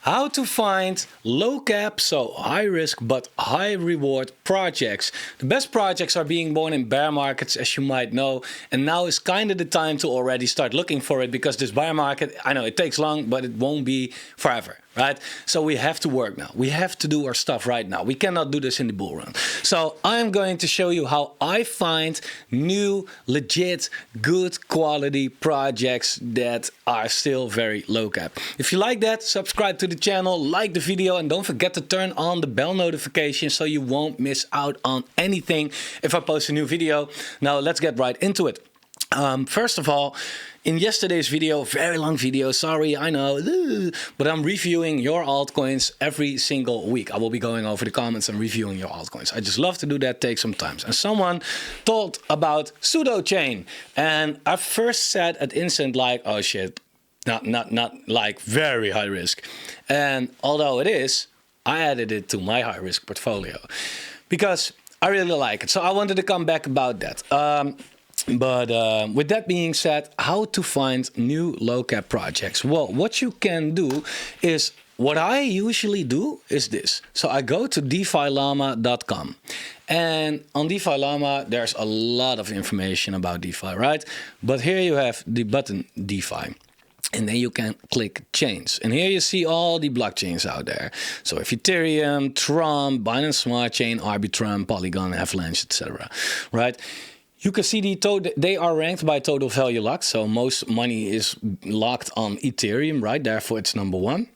How to find low cap, so high risk but high reward projects. The best projects are being born in bear markets, as you might know, and now is kind of the time to already start looking for it, because this bear market, I know it takes long, but it won't be forever, right? So we have to work now. We have to do our stuff right now. We cannot do this in the bull run. So I'm going to show you how I find new, legit, good quality projects that are still very low cap. If you like that, subscribe to the channel, like the video, and don't forget to turn on the bell notification so you won't miss out on anything if I post a new video. Now let's get right into it. First of all, in yesterday's video, very long video, sorry, I know, but I'm reviewing your altcoins every single week. I will be going over the comments and reviewing your altcoins. I just love to do that, take some time. And someone told about pseudo chain, and I first said at instant like, oh shit, not like very high risk. And although it is, I added it to my high risk portfolio because I really like it. So I wanted to come back about that. But with that being said, how to find new low cap projects? Well, what you can do is, what I usually do is this. So I go to defilama.com, and on DeFiLlama there's a lot of information about DeFi, right? But here you have the button DeFi. And then you can click chains. And here you see all the blockchains out there. So if Ethereum, Tron, Binance Smart Chain, Arbitrum, Polygon, Avalanche, etc. Right? You can see they are ranked by total value locked. So most money is locked on Ethereum, right? Therefore, it's number one.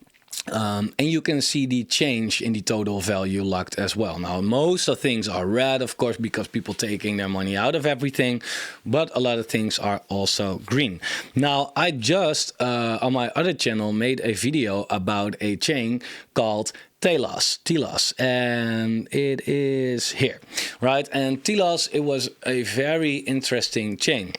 And you can see the change in the total value locked as well. Now, most of things are red, of course, because people taking their money out of everything, but a lot of things are also green. Now, I just, on my other channel, made a video about a chain called Telos, and it is here, right? And Telos, it was a very interesting chain.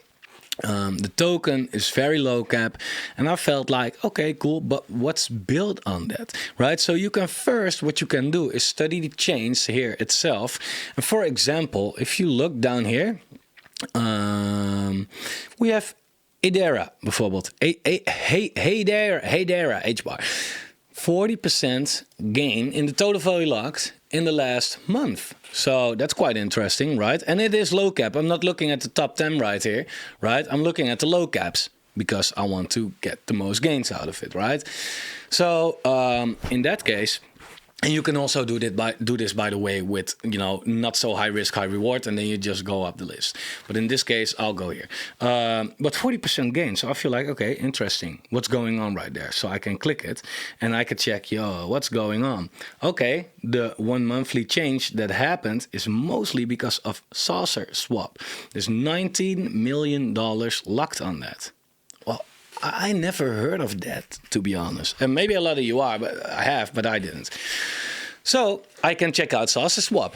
The token is very low cap, and I felt like, okay, cool, but what's built on that, right? So you can first, what you can do is study the chains here itself. And for example, if you look down here, we have Hedera, bijvoorbeeld. Hedera, H-bar. 40% gain in the total value locked in the last month. So that's quite interesting, right? And it is low cap. I'm not looking at the top 10 right here, right? I'm looking at the low caps because I want to get the most gains out of it, right? So in that case, and you can also do this by the way with, you know, not so high risk, high reward, and then you just go up the list. But in this case, I'll go here. But 40% gain. So I feel like, okay, interesting. What's going on right there? So I can click it and I can check, yo, what's going on? Okay, the 1 monthly change that happened is mostly because of Saucer swap. There's $19 million locked on that. Well, I never heard of that, to be honest. And maybe a lot of you are, but I have, but I didn't. So I can check out Saucer Swap.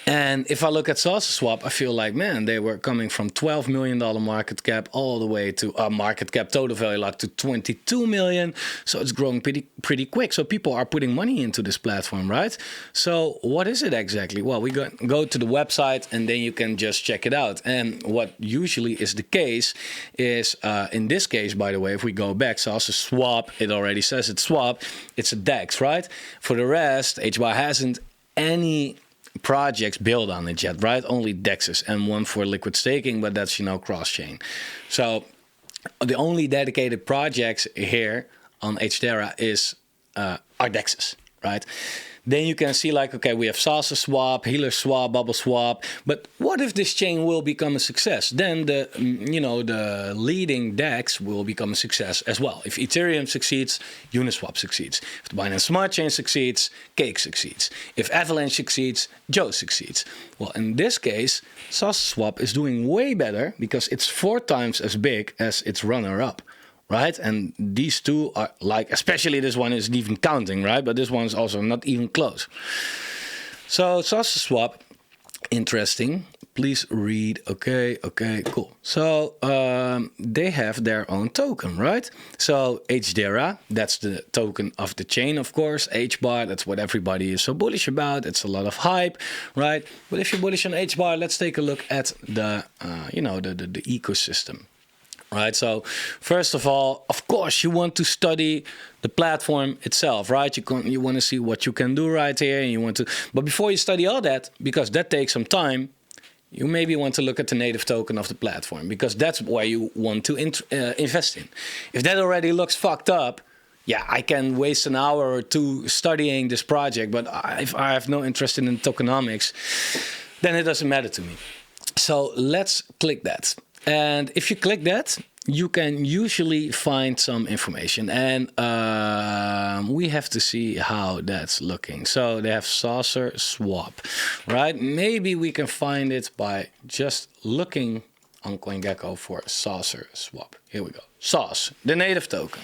And if I look at Saucer Swap, I feel like, man, they were coming from $12 million market cap all the way to market cap total value locked to 22 million. So it's growing pretty quick. So people are putting money into this platform, right? So what is it exactly? Well, we go to the website and then you can just check it out. And what usually is the case is, in this case, by the way, if we go back, Saucer Swap, it already says it's swap. It's a DEX, right? For the rest, HBAR hasn't any projects built on it yet, right? Only DEXs and one for liquid staking, but that's, you know, cross-chain. So the only dedicated projects here on Hedera is are DEXs, right? Then you can see like, okay, we have Saucer Swap, Healer Swap, Bubble Swap. But what if this chain will become a success? Then the, you know, the leading DEX will become a success as well. If Ethereum succeeds, Uniswap succeeds. If the Binance Smart Chain succeeds, Cake succeeds. If Avalanche succeeds, Joe succeeds. Well, in this case, Saucer Swap is doing way better because it's 4 times as big as its runner-up. Right? And these two are like, especially this one isn't even counting, right? But this one's also not even close. So Saucer Swap, interesting. Please read. Okay, cool. So they have their own token, right? So Hedera, that's the token of the chain, of course. HBAR, that's what everybody is so bullish about. It's a lot of hype, right? But if you're bullish on HBAR, let's take a look at the, you know, the ecosystem. right? So first of all, of course, you want to study the platform itself, right? You want to see what you can do right here, and you want to. But before you study all that, because that takes some time, you maybe want to look at the native token of the platform, because that's where you want to invest in. If that already looks fucked up, yeah, I can waste an hour or two studying this project, but if I have no interest in tokenomics, then it doesn't matter to me. So let's click that. And if you click that, you can usually find some information. And we have to see how that's looking. So they have Saucer Swap, right? Maybe we can find it by just looking on CoinGecko for Saucer Swap. Here we go. Sauce, the native token.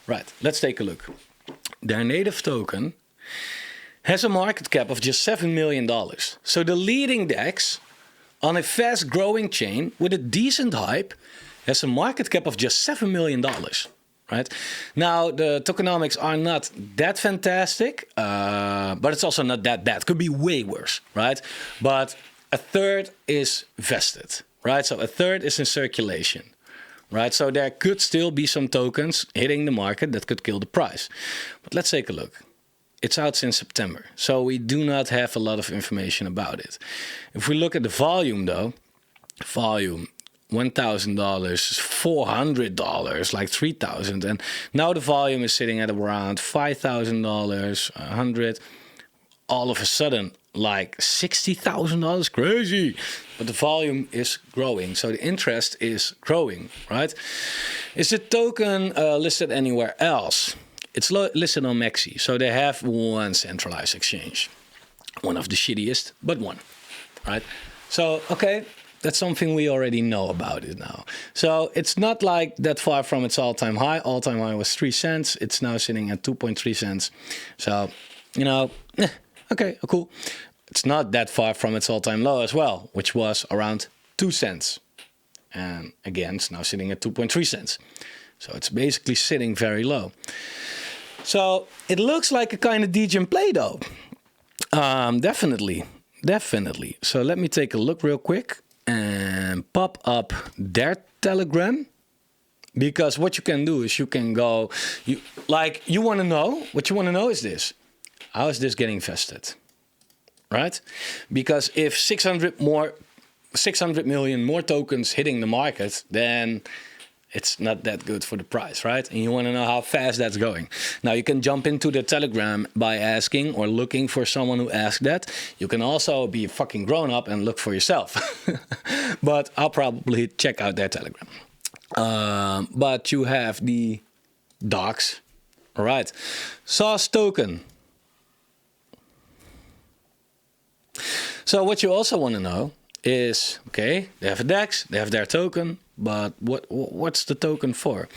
Right, let's take a look. Their native token has a market cap of just $7 million. So the leading DEX on a fast growing chain with a decent hype has a market cap of just $7 million, right? Now, the tokenomics are not that fantastic, but it's also not that bad. Could be way worse, right? But a third is vested, right? So a third is in circulation, right? So there could still be some tokens hitting the market that could kill the price. But let's take a look. It's out since September, so we do not have a lot of information about it. If we look at the volume, though, volume $1,000, $400, like $3,000, and now the volume is sitting at around $5,000, $100. All of a sudden, like $60,000, crazy. But the volume is growing, so the interest is growing, right? Is the token listed anywhere else? It's listed on Maxi, so they have one centralized exchange. One of the shittiest, but one, right? So, okay, that's something we already know about it now. So it's not like that far from its all-time high. All-time high was 3 cents. It's now sitting at 2.3 cents. So, you know, okay, cool. It's not that far from its all-time low as well, which was around 2 cents. And again, it's now sitting at 2.3 cents. So it's basically sitting very low. So it looks like a kind of degen play, though. Definitely. So let me take a look real quick and pop up their Telegram. Because what you can do is you can go, you want to know, what you want to know is this. How is this getting vested? Right? Because if 600 million more tokens hitting the market, then it's not that good for the price, right? And you want to know how fast that's going. Now, you can jump into the Telegram by asking or looking for someone who asked that. You can also be a fucking grown-up and look for yourself. But I'll probably check out their Telegram. But you have the docs. All right. Sauce token. So what you also want to know is, okay, they have a DEX, they have their token, but what's the token for?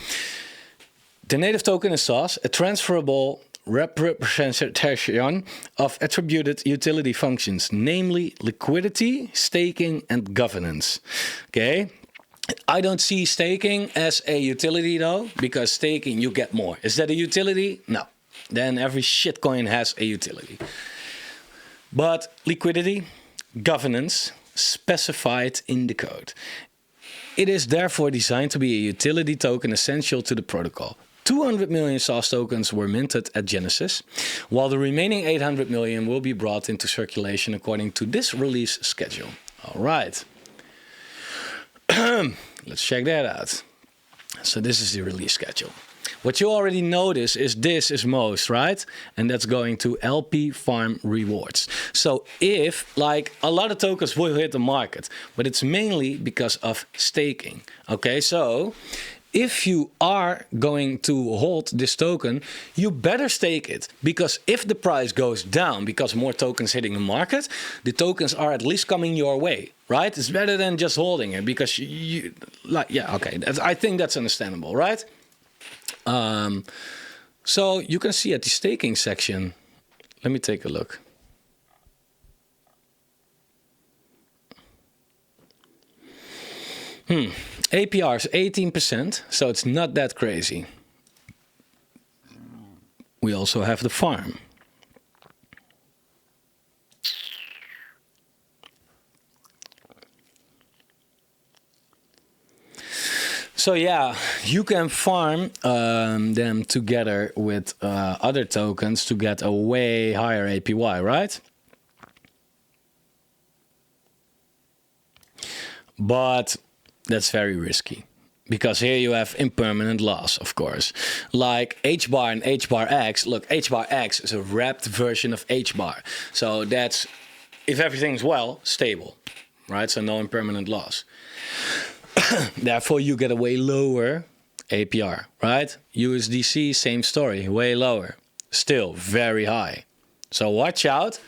The native token is SOS, a transferable representation of attributed utility functions, namely liquidity, staking, and governance. Okay, I don't see staking as a utility though, because staking you get more. Is that a utility? No. Then every shitcoin has a utility. But liquidity, governance, specified in the code. It is therefore designed to be a utility token essential to the protocol. 200 million SOS tokens were minted at Genesis, while the remaining 800 million will be brought into circulation according to this release schedule. All right. Let's check that out. So this is the release schedule. What you already notice is this is most, right? And that's going to LP farm rewards. So if, like, a lot of tokens will hit the market, but it's mainly because of staking. Okay, so if you are going to hold this token, you better stake it. Because if the price goes down because more tokens hitting the market, the tokens are at least coming your way, right? It's better than just holding it because you like, yeah, okay. I think that's understandable, right? So you can see at the staking section, let me take a look. APR is 18%, so it's not that crazy. We also have the farm. So yeah, you can farm them together with other tokens to get a way higher APY, right? But that's very risky. Because here you have impermanent loss, of course. Like H bar and H bar X. Look, H bar X is a wrapped version of H bar. So that's, if everything's well, stable, right? So no impermanent loss. Therefore, you get a way lower APR, right? USDC, same story, way lower. Still very high. So watch out.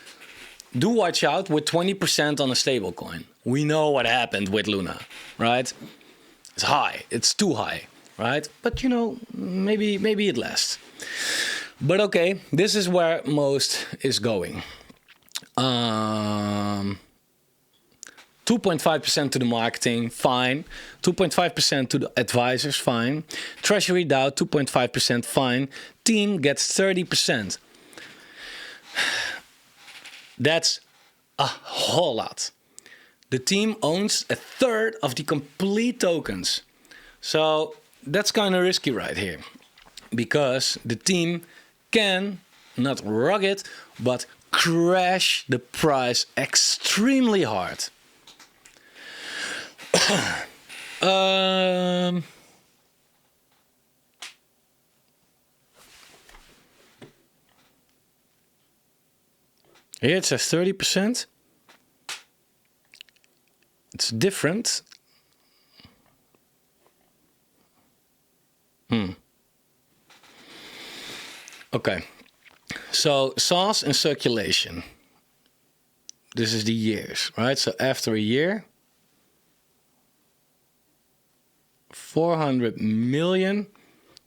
Do watch out with 20% on a stable coin. We know what happened with Luna, right? It's high. It's too high, right? But you know, maybe it lasts. But okay, this is where most is going. 2.5% to the marketing, fine. 2.5% to the advisors, fine. Treasury DAO, 2.5%, fine. Team gets 30%. That's a whole lot. The team owns a third of the complete tokens. So that's kind of risky right here. Because the team can not rug it, but crash the price extremely hard. Here it says 30%. It's different. Okay. So sauce in circulation. This is the years, right? So after a year, 400 million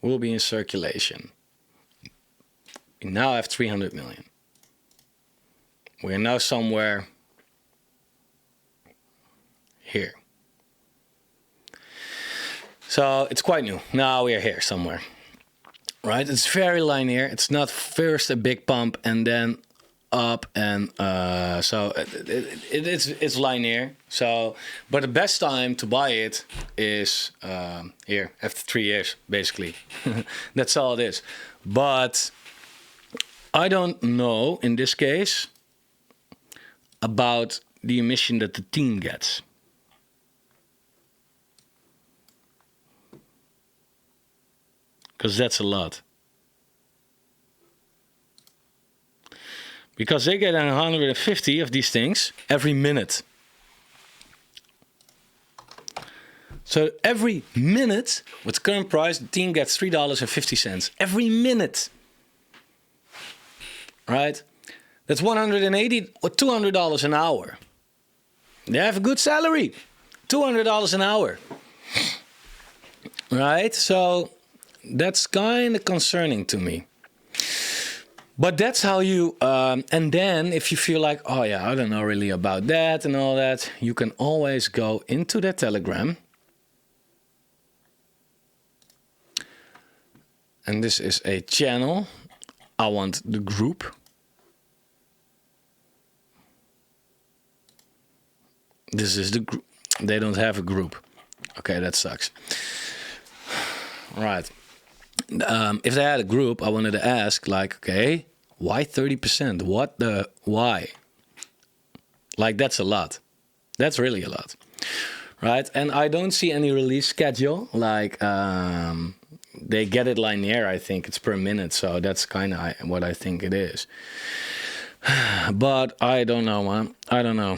will be in circulation. We now have 300 million. We're now somewhere here. So it's quite new. Now we're here somewhere, right? It's very linear. It's not first a big pump and then up, and so it's linear. So, but the best time to buy it is here after 3 years, basically. That's all it is. But I don't know in this case about the emission that the team gets. Because that's a lot. Because they get 150 of these things every minute. So every minute, with current price, the team gets $3.50. Every minute. Right? That's $180 or $200 an hour. They have a good salary. $200 an hour. Right? So that's kind of concerning to me. But that's how you, and then if you feel like, oh yeah, I don't know really about that and all that, you can always go into their Telegram. And this is a channel. I want the group. This is the group. They don't have a group. Okay, that sucks. Right. If they had a group, I wanted to ask, like, okay, why 30%? Why? Like, that's a lot. That's really a lot, right? And I don't see any release schedule. Like, they get it linear, I think. It's per minute, so that's kind of what I think it is. But I don't know, man. I don't know.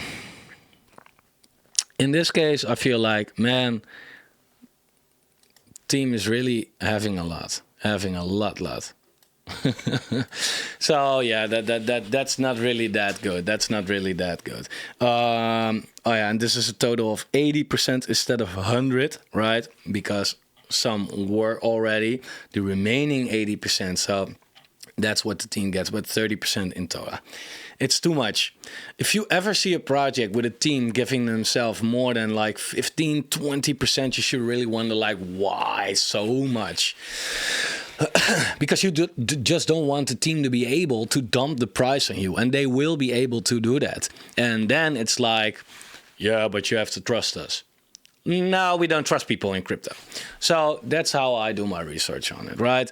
In this case, I feel like, man, team is really having a lot. So yeah, that's not really that good. That's not really that good. Oh yeah, and this is a total of 80% instead of 100, right? Because some were already the remaining 80%. So that's what the team gets, but 30% in total. It's too much. If you ever see a project with a team giving themselves more than like 15, 20%, you should really wonder, like, why so much? Because you just don't want the team to be able to dump the price on you, and they will be able to do that. And then it's like, yeah, but you have to trust us. No, we don't trust people in crypto. So that's how I do my research on it, right?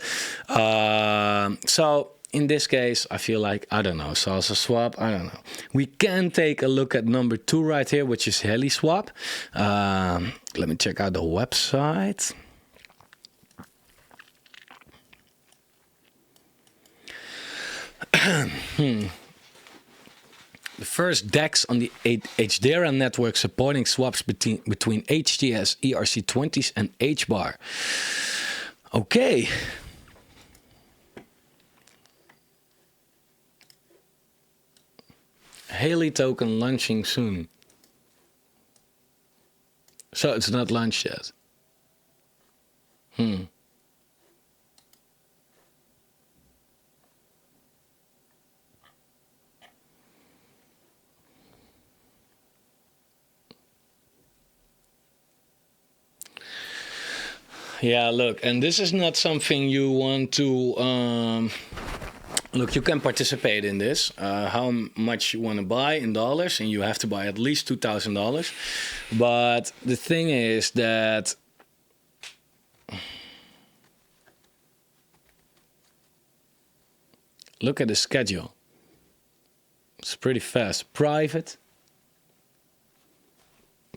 So in this case, I feel like, I don't know, salsa swap, I don't know. We can take a look at number 2 right here, which is HeliSwap. Let me check out the website. The first DEX on the Hedera network supporting swaps between HTS, ERC20s, and HBAR. Okay. Haley token launching soon. So it's not launched yet. Yeah, look, and this is not something you want to... Look, you can participate in this. How much you want to buy in dollars, and you have to buy at least $2,000. But the thing is that... Look at the schedule. It's pretty fast. Private.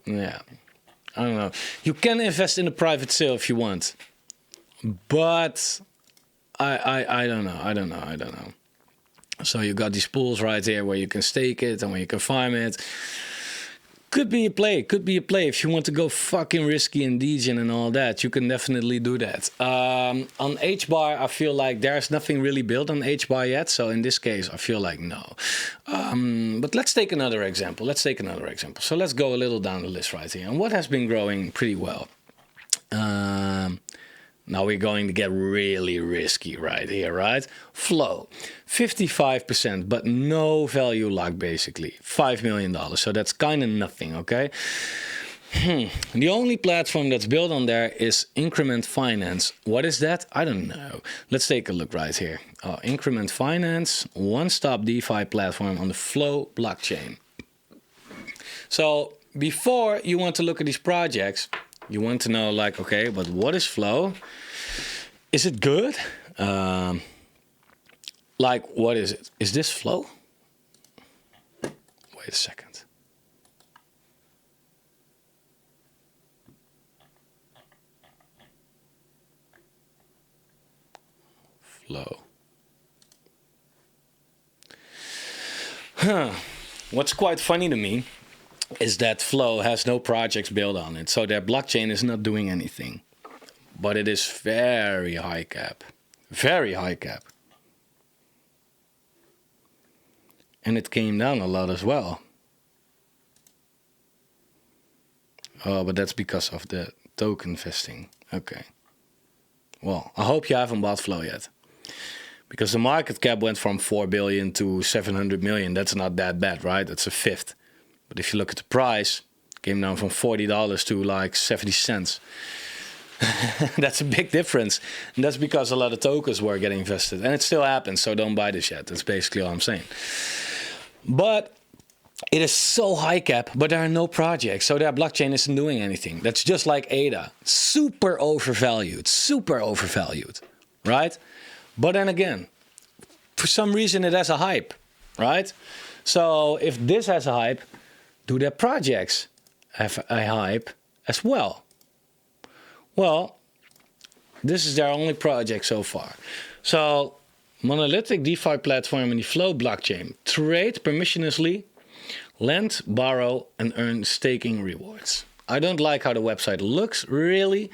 Yeah. I don't know. You can invest in a private sale if you want, but I don't know. So you got these pools right here where you can stake it and where you can farm it. Could be a play. If you want to go fucking risky and degen and all that, you can definitely do that. On HBAR, I feel like there's nothing really built on HBAR yet. So in this case, I feel like no. But let's take another example. So let's go a little down the list right here. And what has been growing pretty well? Now we're going to get really risky right here, right? Flow, 55%, but no value lock, basically. $5 million, so that's kind of nothing, okay? The only platform that's built on there is Increment Finance. What is that? I don't know. Let's take a look right here. Increment Finance, one-stop DeFi platform on the Flow blockchain. So before you want to look at these projects, you want to know, like, okay, but what is Flow? Is it good? Like, what is it? Is this Flow? Wait a second. Flow. What's quite funny to me is that Flow has no projects built on it, so their blockchain is not doing anything. But it is very high cap. Very high cap. And it came down a lot as well. Oh, but that's because of the token vesting. Okay. Well, I hope you haven't bought Flow yet. Because the market cap went from 4 billion to 700 million. That's not that bad, right? That's a fifth. But if you look at the price, it came down from $40 to like 70 cents. That's a big difference. And that's because a lot of tokens were getting invested. And it still happens, so don't buy this yet. That's basically all I'm saying. But it is so high cap, but there are no projects. So their blockchain isn't doing anything. That's just like ADA. Super overvalued. Right? But then again, for some reason it has a hype. Right? So if this has a hype, do their projects have a hype as well? Well, this is their only project so far. So, monolithic DeFi platform in the Flow blockchain. Trade permissionlessly, lend, borrow, and earn staking rewards. I don't like how the website looks, really.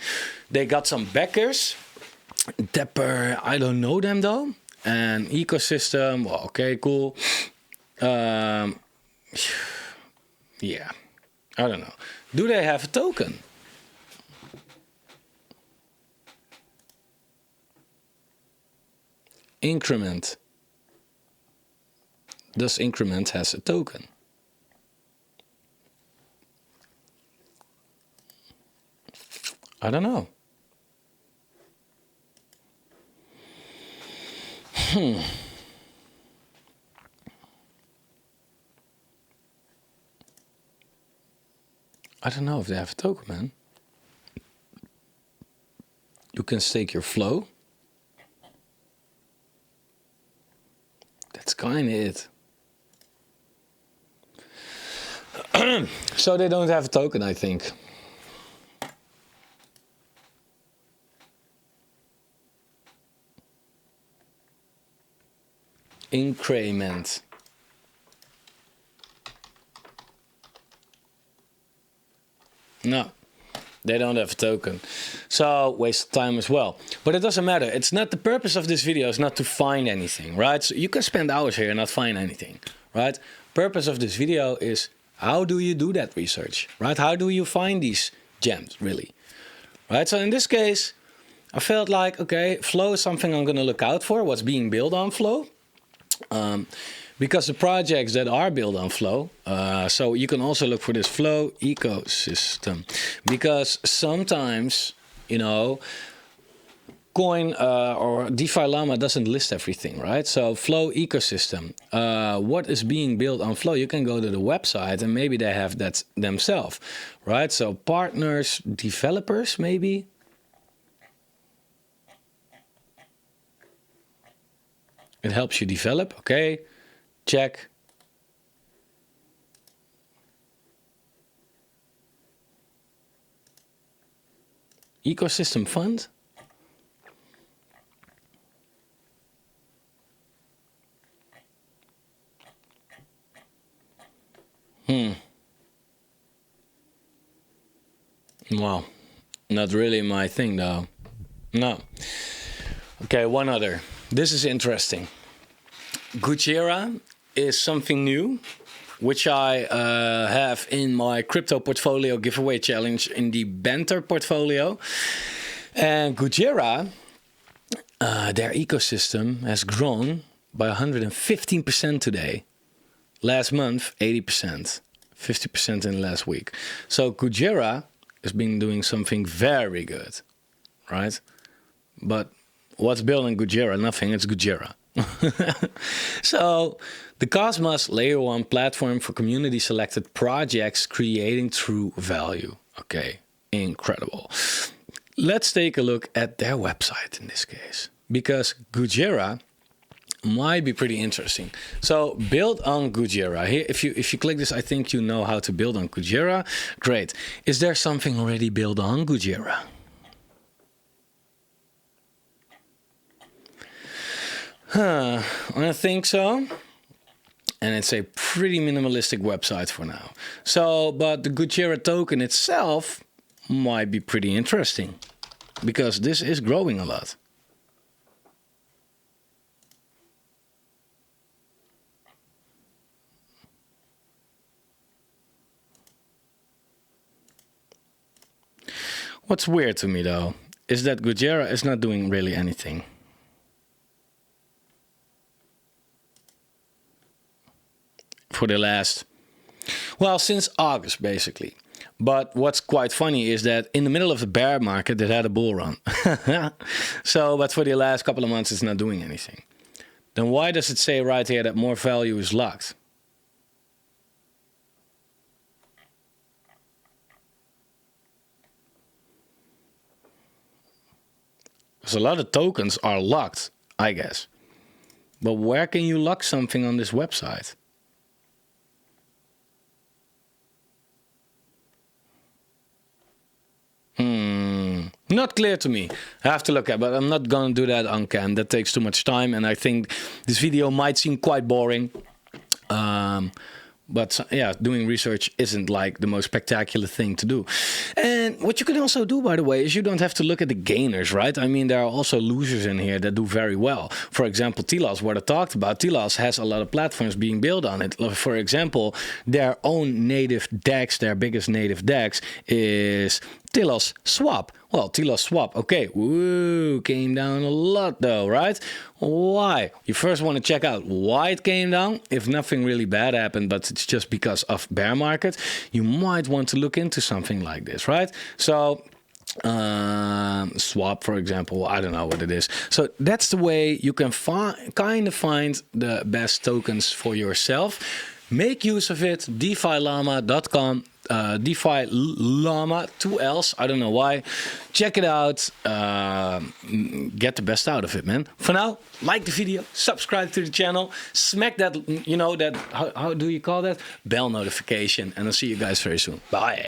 They got some backers. Dapper, I don't know them though. And ecosystem, well, okay, cool. Yeah, I don't know. Do they have a token? Increment. Does Increment has a token? I don't know. I don't know if they have a token, man. You can stake your flow. That's kind of it. So they don't have a token, I think. Increment. No, they don't have a token. So waste of time as well. But it doesn't matter. It's not the purpose of this video is not to find anything, right? So you can spend hours here and not find anything, right? Purpose of this video is how do you do that research, right? How do you find these gems, really? Right, so in this case, I felt like, okay, flow is something I'm gonna look out for, what's being built on flow. Because the projects that are built on flow, so you can also look for this flow ecosystem. Because sometimes, you know, Coin or DeFi Llama doesn't list everything, right? So flow ecosystem, what is being built on flow? You can go to the website and maybe they have that themselves, right? So partners, developers, maybe. It helps you develop, okay, check. Ecosystem fund. Well, not really my thing though. No. Okay, one other. This is interesting. Gujira is something new, which I have in my crypto portfolio giveaway challenge in the Banter portfolio. And Gujira, their ecosystem has grown by 115% today. Last month, 80%, 50% in the last week. So Gujira has been doing something very good, right? But what's built in Gujira? Nothing, it's Gujira. So the Cosmos Layer 1 platform for community selected projects creating true value. Okay, incredible. Let's take a look at their website in this case, because Gujira might be pretty interesting. So build on Gujira. Here, if you click this, I think you know how to build on Gujira. Great. Is there something already built on Gujira? I don't think so. And it's a pretty minimalistic website for now. So, but the Gujira token itself might be pretty interesting because this is growing a lot. What's weird to me though is that Gujira is not doing really anything. For the last, well, since August basically. But what's quite funny is that in the middle of the bear market it had a bull run. So, but for the last couple of months it's not doing anything. Then why does it say right here that more value is locked? Because a lot of tokens are locked, I guess. But where can you lock something on this website? Not clear to me. I have to look at, but I'm not gonna do that on cam. That takes too much time, and I think this video might seem quite boring. But yeah, doing research isn't like the most spectacular thing to do. And what you can also do, by the way, is you don't have to look at the gainers, right? I mean, there are also losers in here that do very well. For example, Tilas, what I talked about, Tilas has a lot of platforms being built on it. For example, their own native DEX, their biggest native DEX is Tilas Swap. Well, Tilas Swap, okay, woo, came down a lot though, right? Why? You first want to check out why it came down. If nothing really bad happened, but it's just because of bear market, you might want to look into something like this, right? So swap, for example, I don't know what it is. So that's the way you can kind of find the best tokens for yourself. Make use of it. DeFiLlama.com. DeFi Llama, 2 L's. I don't know why. Check it out. Get the best out of it, man. For now, like the video, subscribe to the channel, smack that, you know, that, how do you call that? Bell notification. And I'll see you guys very soon. Bye.